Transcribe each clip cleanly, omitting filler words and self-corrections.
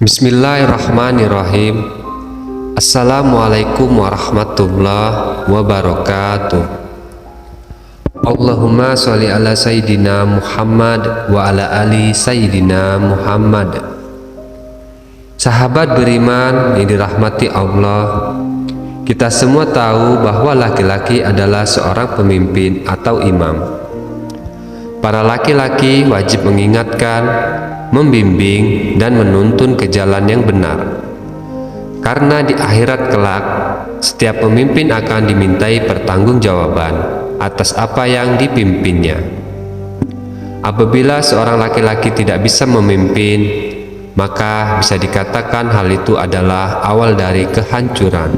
Bismillahirrahmanirrahim. Assalamualaikum warahmatullahi wabarakatuh. Allahumma sholli ala Sayyidina Muhammad wa ala ali Sayyidina Muhammad. Sahabat beriman yang dirahmati Allah, kita semua tahu bahwa laki-laki adalah seorang pemimpin atau imam. Para laki-laki wajib mengingatkan, membimbing, dan menuntun ke jalan yang benar. Karena di akhirat kelak, setiap pemimpin akan dimintai pertanggungjawaban atas apa yang dipimpinnya. Apabila seorang laki-laki tidak bisa memimpin, maka bisa dikatakan hal itu adalah awal dari kehancuran.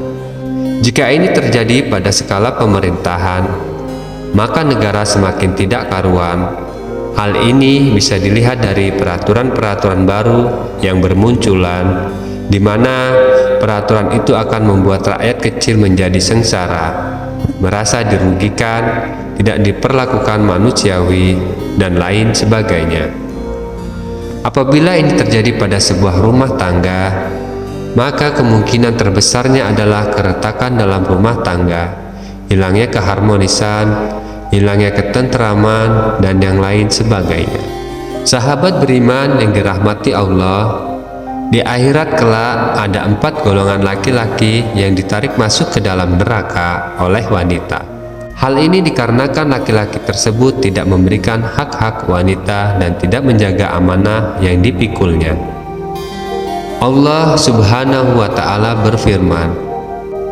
Jika ini terjadi pada skala pemerintahan, maka negara semakin tidak karuan. Hal ini bisa dilihat dari peraturan-peraturan baru yang bermunculan, di mana peraturan itu akan membuat rakyat kecil menjadi sengsara, merasa dirugikan, tidak diperlakukan manusiawi, dan lain sebagainya. Apabila ini terjadi pada sebuah rumah tangga, maka kemungkinan terbesarnya adalah keretakan dalam rumah tangga, hilangnya keharmonisan, hilangnya ketentraman, dan yang lain sebagainya. Sahabat beriman yang dirahmati Allah, di akhirat kelak ada 4 golongan laki-laki yang ditarik masuk ke dalam neraka oleh wanita. Hal ini dikarenakan laki-laki tersebut tidak memberikan hak-hak wanita dan tidak menjaga amanah yang dipikulnya. Allah Subhanahu wa Ta'ala berfirman,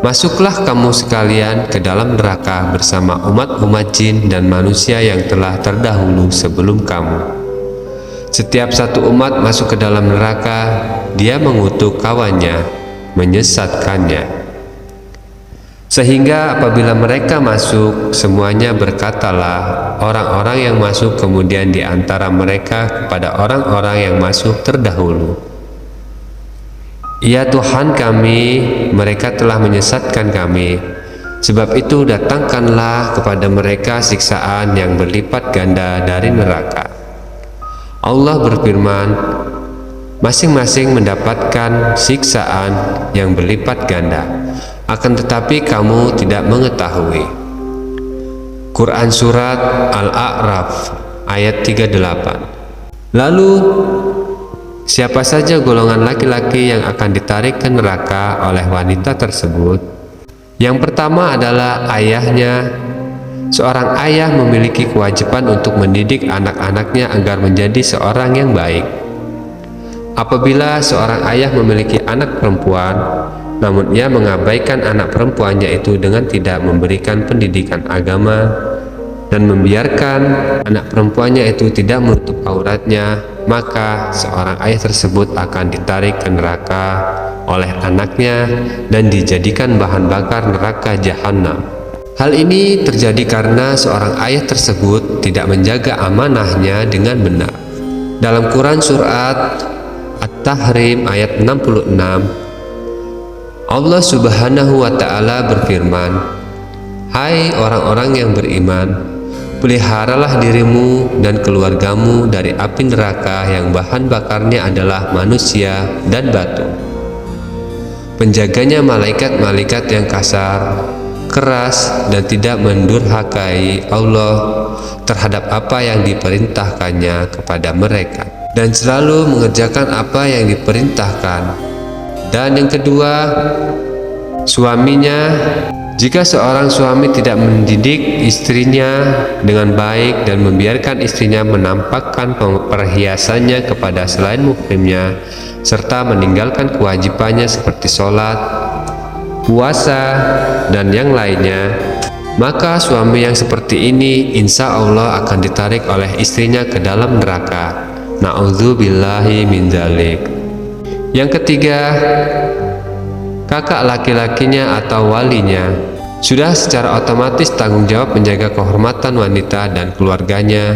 "Masuklah kamu sekalian ke dalam neraka bersama umat-umat jin dan manusia yang telah terdahulu sebelum kamu. Setiap satu umat masuk ke dalam neraka, dia mengutuk kawannya, menyesatkannya. Sehingga apabila mereka masuk, semuanya berkatalah orang-orang yang masuk kemudian di antara mereka kepada orang-orang yang masuk terdahulu, 'Ya Tuhan kami, mereka telah menyesatkan kami. Sebab itu datangkanlah kepada mereka siksaan yang berlipat ganda dari neraka.' Allah berfirman, masing-masing mendapatkan siksaan yang berlipat ganda, akan tetapi kamu tidak mengetahui. Quran Surat Al-A'raf ayat 38. Lalu siapa saja golongan laki-laki yang akan ditarik ke neraka oleh wanita tersebut? Yang pertama adalah ayahnya. Seorang ayah memiliki kewajiban untuk mendidik anak-anaknya agar menjadi seorang yang baik. Apabila seorang ayah memiliki anak perempuan, namun ia mengabaikan anak perempuannya itu dengan tidak memberikan pendidikan agama dan membiarkan anak perempuannya itu tidak menutup auratnya, maka seorang ayah tersebut akan ditarik ke neraka oleh anaknya dan dijadikan bahan bakar neraka jahanam. Hal ini terjadi karena seorang ayah tersebut tidak menjaga amanahnya dengan benar. Dalam Quran Surat At-Tahrim ayat 66, Allah Subhanahu wa Ta'ala berfirman, "Hai orang-orang yang beriman, peliharalah dirimu dan keluargamu dari api neraka yang bahan bakarnya adalah manusia dan batu. Penjaganya malaikat-malaikat yang kasar, keras, dan tidak mendurhakai Allah terhadap apa yang diperintahkannya kepada mereka, dan selalu mengerjakan apa yang diperintahkan." Dan yang kedua, suaminya. Jika seorang suami tidak mendidik istrinya dengan baik dan membiarkan istrinya menampakkan perhiasannya kepada selain muhrimnya, serta meninggalkan kewajibannya seperti sholat, puasa, dan yang lainnya, maka suami yang seperti ini insya Allah akan ditarik oleh istrinya ke dalam neraka. Na'udzubillahi min dzalik. Yang ketiga, kakak laki-lakinya atau walinya sudah secara otomatis tanggung jawab menjaga kehormatan wanita dan keluarganya.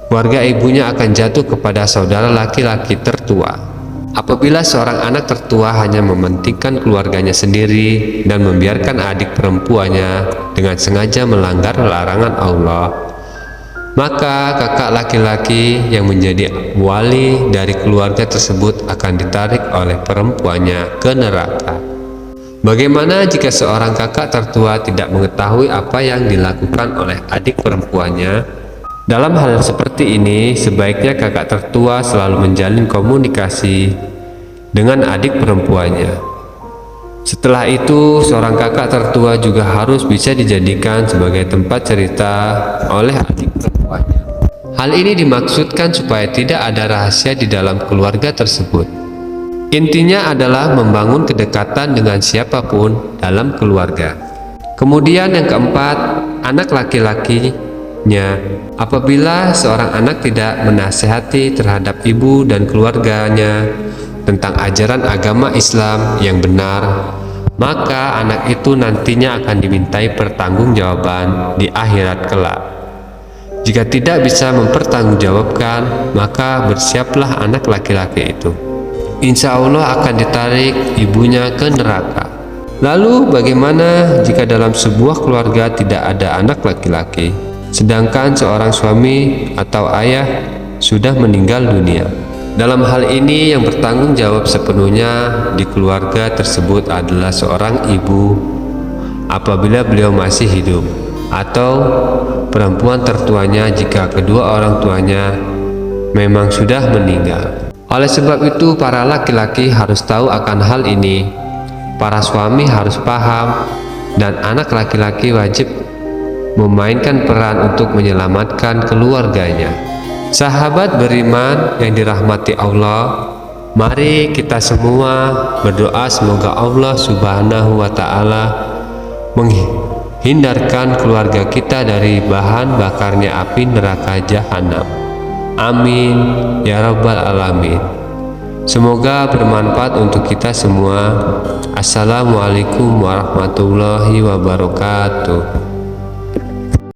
Keluarga ibunya akan jatuh kepada saudara laki-laki tertua. Apabila seorang anak tertua hanya mementingkan keluarganya sendiri dan membiarkan adik perempuannya dengan sengaja melanggar larangan Allah, maka kakak laki-laki yang menjadi wali dari keluarga tersebut akan ditarik oleh perempuannya ke neraka. Bagaimana jika seorang kakak tertua tidak mengetahui apa yang dilakukan oleh adik perempuannya? Dalam hal seperti ini, sebaiknya kakak tertua selalu menjalin komunikasi dengan adik perempuannya. Setelah itu, seorang kakak tertua juga harus bisa dijadikan sebagai tempat cerita oleh adik perempuannya. Hal ini dimaksudkan supaya tidak ada rahasia di dalam keluarga tersebut. Intinya adalah membangun kedekatan dengan siapapun dalam keluarga. Kemudian yang keempat, anak laki-lakinya. Apabila seorang anak tidak menasehati terhadap ibu dan keluarganya tentang ajaran agama Islam yang benar, maka anak itu nantinya akan dimintai pertanggungjawaban di akhirat kelak. Jika tidak bisa mempertanggungjawabkan, maka bersiaplah anak laki-laki itu. Insya Allah akan ditarik ibunya ke neraka. Lalu bagaimana jika dalam sebuah keluarga tidak ada anak laki-laki, sedangkan seorang suami atau ayah sudah meninggal dunia? Dalam hal ini yang bertanggung jawab sepenuhnya di keluarga tersebut adalah seorang ibu apabila beliau masih hidup, atau perempuan tertuanya jika kedua orang tuanya memang sudah meninggal. Oleh sebab itu, para laki-laki harus tahu akan hal ini, para suami harus paham, dan anak laki-laki wajib memainkan peran untuk menyelamatkan keluarganya. Sahabat beriman yang dirahmati Allah, mari kita semua berdoa semoga Allah Subhanahu wa Ta'ala menghindarkan keluarga kita dari bahan bakarnya api neraka jahanam. Amin ya rabbal alamin. Semoga bermanfaat untuk kita semua. Assalamualaikum warahmatullahi wabarakatuh.